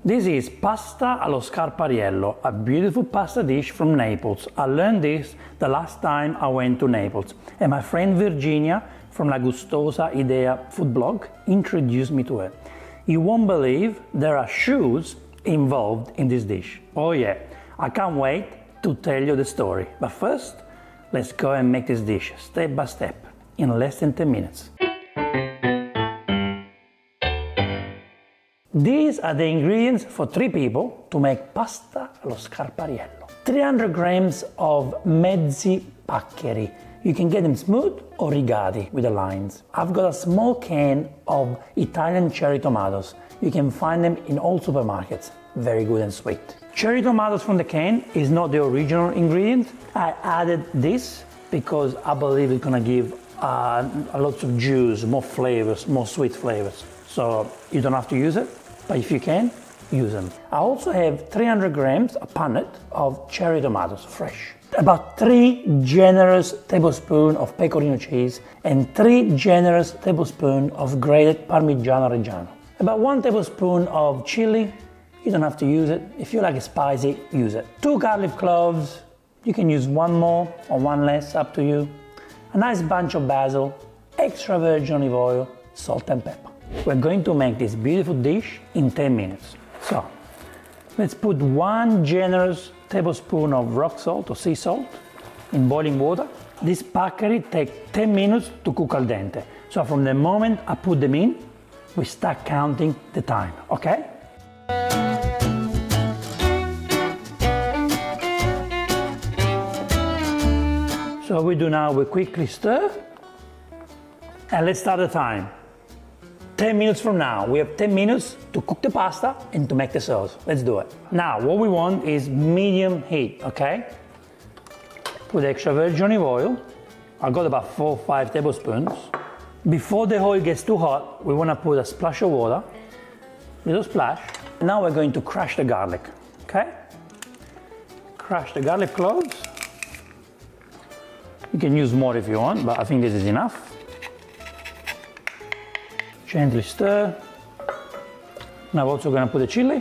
This is pasta allo SCARPARIELLO, a beautiful pasta dish from Naples. I learned this the last time I went to Naples, and my friend Virginia from la Gustosa Idea food blog introduced me to it. You won't believe there are shoes involved in this dish. Oh yeah, I can't wait to tell you the story. But first, let's go and make this dish step by step in less than 10 minutes. These are the ingredients for 3 people to make pasta allo SCARPARIELLO. 300 grams of Mezzi Paccheri. You can get them smooth or rigati with the lines. I've got a small can of Italian cherry tomatoes. You can find them in all supermarkets. Very good and sweet. Cherry tomatoes from the can is not the original ingredient. I added this because I believe it's gonna give a lot of juice, more flavors, more sweet flavors. So you don't have to use it, but if you can, use them. I also have 300 grams, a punnet of cherry tomatoes, fresh. About 3 generous tablespoons of pecorino cheese and 3 generous tablespoons of grated parmigiano reggiano. About 1 tablespoon of chili. You don't have to use it. If you like it spicy, use it. 2 garlic cloves. You can use 1 more or 1 less, up to you. A nice bunch of basil, extra virgin olive oil, salt and pepper. We're going to make this beautiful dish in 10 minutes. So, let's put 1 generous tablespoon of rock salt or sea salt in boiling water. This paccheri takes 10 minutes to cook al dente. So from the moment I put them in, we start counting the time, okay? So what we do now, we quickly stir, and let's start the time. 10 minutes from now, we have 10 minutes to cook the pasta and to make the sauce. Let's do it. Now, what we want is medium heat, okay? Put extra virgin olive oil. I got about 4 or 5 tablespoons. Before the oil gets too hot, we want to put a splash of water, little splash. Now we're going to crush the garlic, okay? Crush the garlic cloves. You can use more if you want, but I think this is enough. Gently stir. Now I'm also going to put the chili.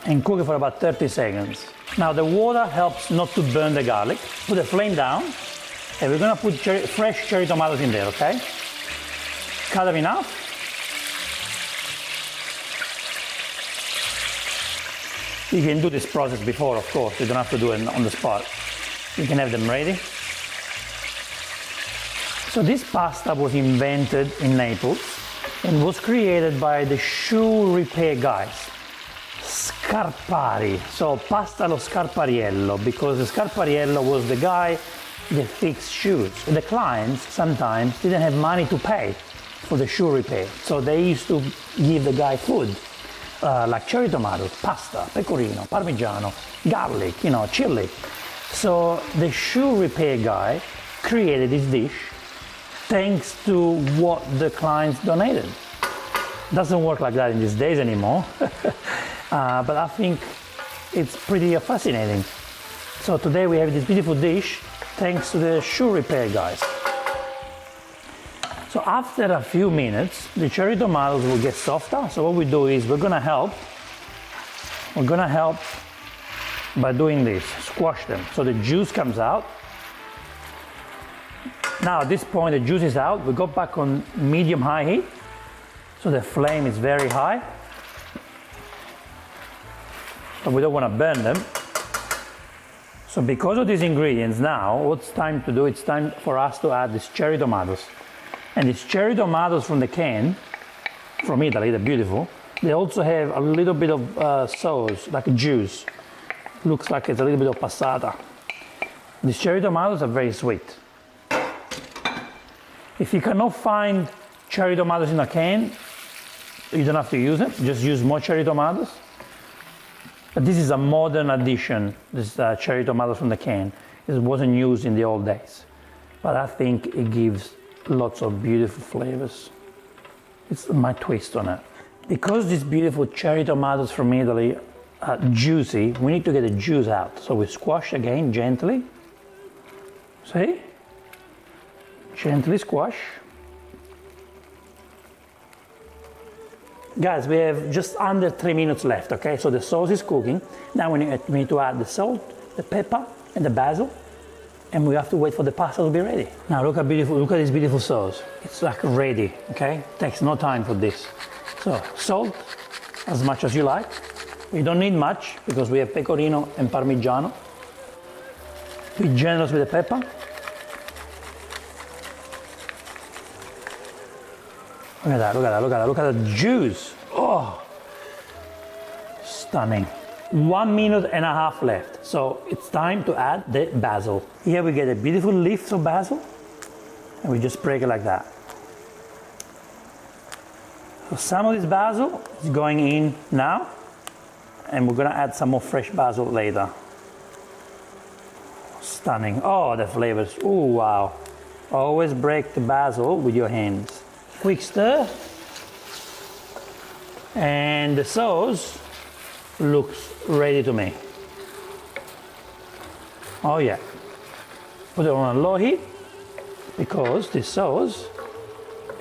And cook it for about 30 seconds. Now the water helps not to burn the garlic. Put the flame down, and we're going to put fresh cherry tomatoes in there, okay? Cut them enough. You can do this process before, of course. You don't have to do it on the spot. You can have them ready. So this pasta was invented in Naples and was created by the shoe repair guys. Scarpari, so pasta allo SCARPARIELLO, because the Scarpariello was the guy that fixed shoes. The clients sometimes didn't have money to pay for the shoe repair, so they used to give the guy food, like cherry tomatoes, pasta, pecorino, parmigiano, garlic, chili. So the shoe repair guy created this dish thanks to what the clients donated. Doesn't work like that in these days anymore. But I think it's pretty fascinating. So today we have this beautiful dish thanks to the shoe repair guys. So after a few minutes, the cherry tomatoes will get softer. So what we do is we're gonna help by doing this, squash them. So the juice comes out. Now at this point the juice is out, we go back on medium-high heat. So the flame is very high. But we don't want to burn them. So because of these ingredients now, what's time to do? It's time for us to add these cherry tomatoes. And these cherry tomatoes from the can, from Italy, they're beautiful. They also have a little bit of sauce, like a juice. Looks like it's a little bit of passata. These cherry tomatoes are very sweet. If you cannot find cherry tomatoes in a can, you don't have to use it. Just use more cherry tomatoes. But this is a modern addition, this cherry tomatoes from the can. It wasn't used in the old days. But I think it gives lots of beautiful flavors. It's my twist on it. Because these beautiful cherry tomatoes from Italy are juicy, we need to get the juice out. So we squash again gently. See? Gently squash. Guys, we have just under 3 minutes left, okay? So the sauce is cooking. Now we need to add the salt, the pepper, and the basil. And we have to wait for the pasta to be ready. Now look at this beautiful sauce. It's like ready, okay? Takes no time for this. So salt, as much as you like. We don't need much because we have pecorino and parmigiano. Be generous with the pepper. Look at that, look at that, look at that, look at the juice. Oh, stunning. 1 minute and a half left. So it's time to add the basil. Here we get a beautiful leaf of basil and we just break it like that. So some of this basil is going in now and we're gonna add some more fresh basil later. Stunning. Oh, the flavors. Oh, wow. Always break the basil with your hands. Quick stir. And the sauce looks ready to me. Oh yeah. Put it on a low heat because this sauce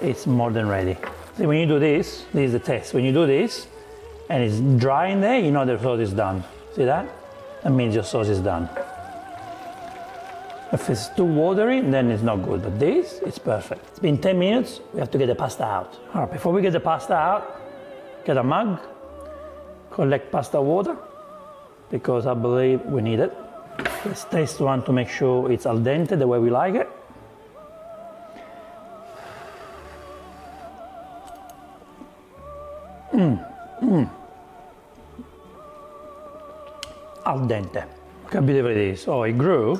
is more than ready. See, when you do this is the test. When you do this and it's dry in there, you know the sauce is done. See that? That means your sauce is done. If it's too watery, then it's not good. But this, it's perfect. It's been 10 minutes. We have to get the pasta out. All right, before we get the pasta out, get a mug, collect pasta water, because I believe we need it. Let's taste one to make sure it's al dente the way we like it. Al dente. Look how beautiful it is. Oh, it grew.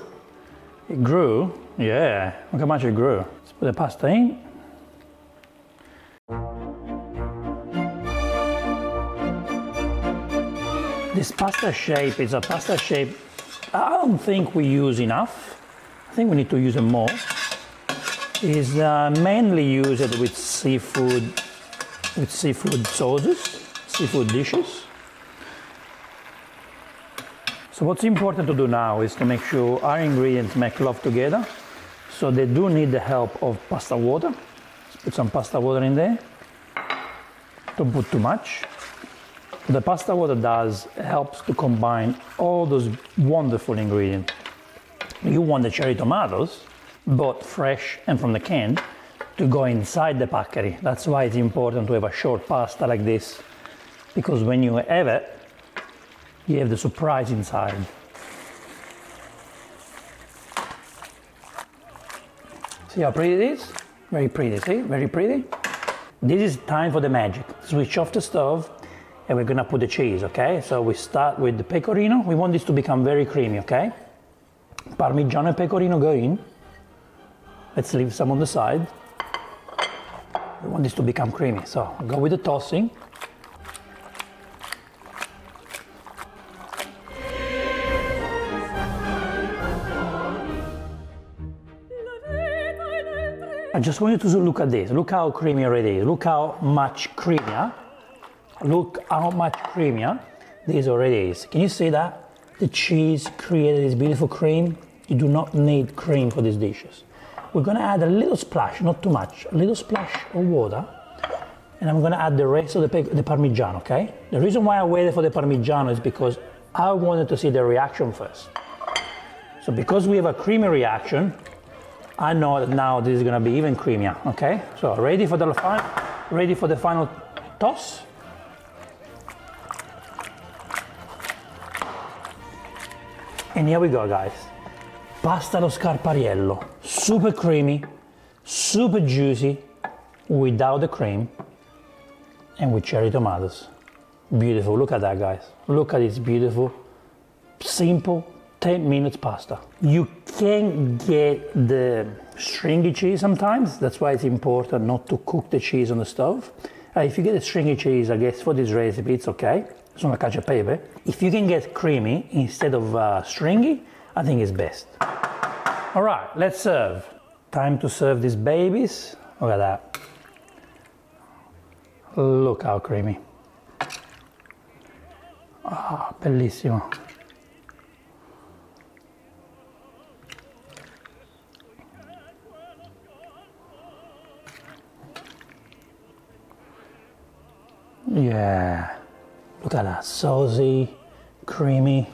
It grew. Yeah, look how much it grew. Let's put the pasta in. This pasta shape is a pasta shape I don't think we use enough. I think we need to use it more. Is mainly used with seafood sauces, seafood dishes. So what's important to do now is to make sure our ingredients make love together. So they do need the help of pasta water. Let's put some pasta water in there. Don't put too much. What the pasta water does helps to combine all those wonderful ingredients. You want the cherry tomatoes, both fresh and from the can, to go inside the Paccheri. That's why it's important to have a short pasta like this, because when you have it, you have the surprise inside. See how pretty it is? Very pretty, see? Very pretty. This is time for the magic. Switch off the stove and we're gonna put the cheese, okay? So we start with the pecorino. We want this to become very creamy, okay? Parmigiano and pecorino go in. Let's leave some on the side. We want this to become creamy, so go with the tossing. I just want you to look at this. Look how creamy it is. Look how much creamier. Look how much creamier this already is. Can you see that? The cheese created this beautiful cream. You do not need cream for these dishes. We're gonna add a little splash, not too much, a little splash of water. And I'm gonna add the rest of the Parmigiano, okay? The reason why I waited for the Parmigiano is because I wanted to see the reaction first. So because we have a creamy reaction, I know that now this is gonna be even creamier, okay? So ready for the final toss? And here we go, guys. Pasta allo Scarpariello. Super creamy, super juicy, without the cream, and with cherry tomatoes. Beautiful, look at that, guys. Look at this beautiful, simple, 10 minutes pasta. You can get the stringy cheese sometimes. That's why it's important not to cook the cheese on the stove. If you get the stringy cheese, I guess for this recipe, it's okay. Sono cacio e pepe. If you can get creamy instead of stringy, I think it's best. All right, let's serve. Time to serve these babies. Look at that. Look how creamy. Ah, bellissimo. Yeah, look at that, saucy, creamy,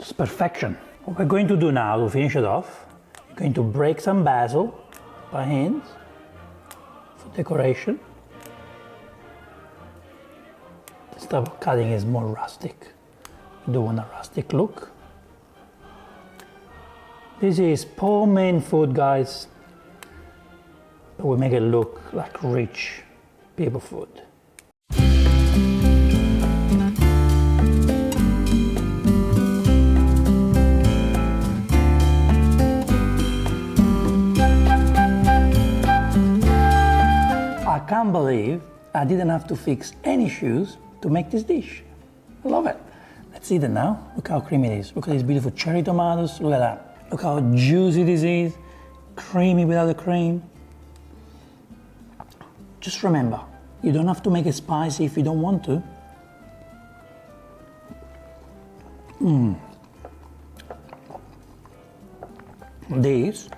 it's perfection. What we're going to do now to finish it off, we're going to break some basil by hand for decoration. This type of cutting is more rustic. You don't want a rustic look. This is poor man food, guys, but we make it look like rich people food. I can't believe I didn't have to fix any shoes to make this dish. I love it. Let's eat it now. Look how creamy it is. Look at these beautiful cherry tomatoes. Look at that. Look how juicy this is. Creamy without the cream. Just remember, you don't have to make it spicy if you don't want to. This,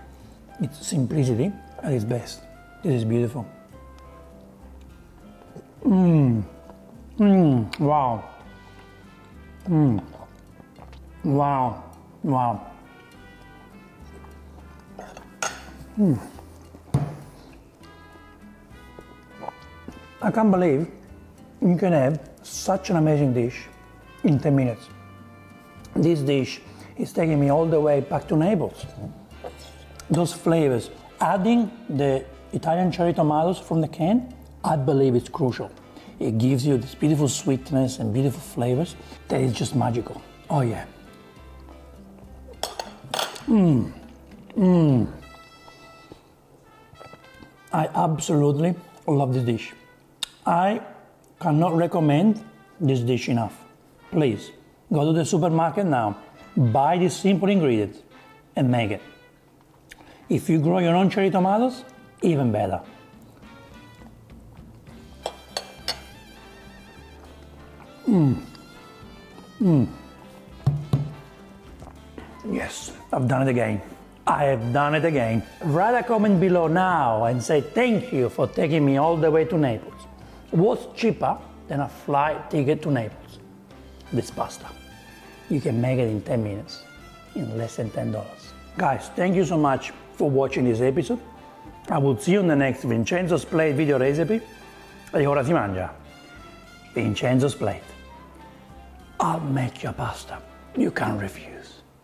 it's simplicity at its best. This is beautiful. Wow. Wow. Wow. I can't believe you can have such an amazing dish in 10 minutes. This dish is taking me all the way back to Naples. Those flavors, adding the Italian cherry tomatoes from the can, I believe it's crucial. It gives you this beautiful sweetness and beautiful flavors that is just magical. Oh yeah. I absolutely love this dish. I cannot recommend this dish enough. Please, go to the supermarket now, buy these simple ingredients and make it. If you grow your own cherry tomatoes, even better. Yes, I've done it again. I have done it again. Write a comment below now and say thank you for taking me all the way to Naples. What's cheaper than a flight ticket to Naples? This pasta. You can make it in 10 minutes, in less than $10. Guys, thank you so much for watching this episode. I will see you in the next Vincenzo's Plate video recipe. E ora si mangia. Vincenzo's Plate. I'll make you a pasta you can't refuse.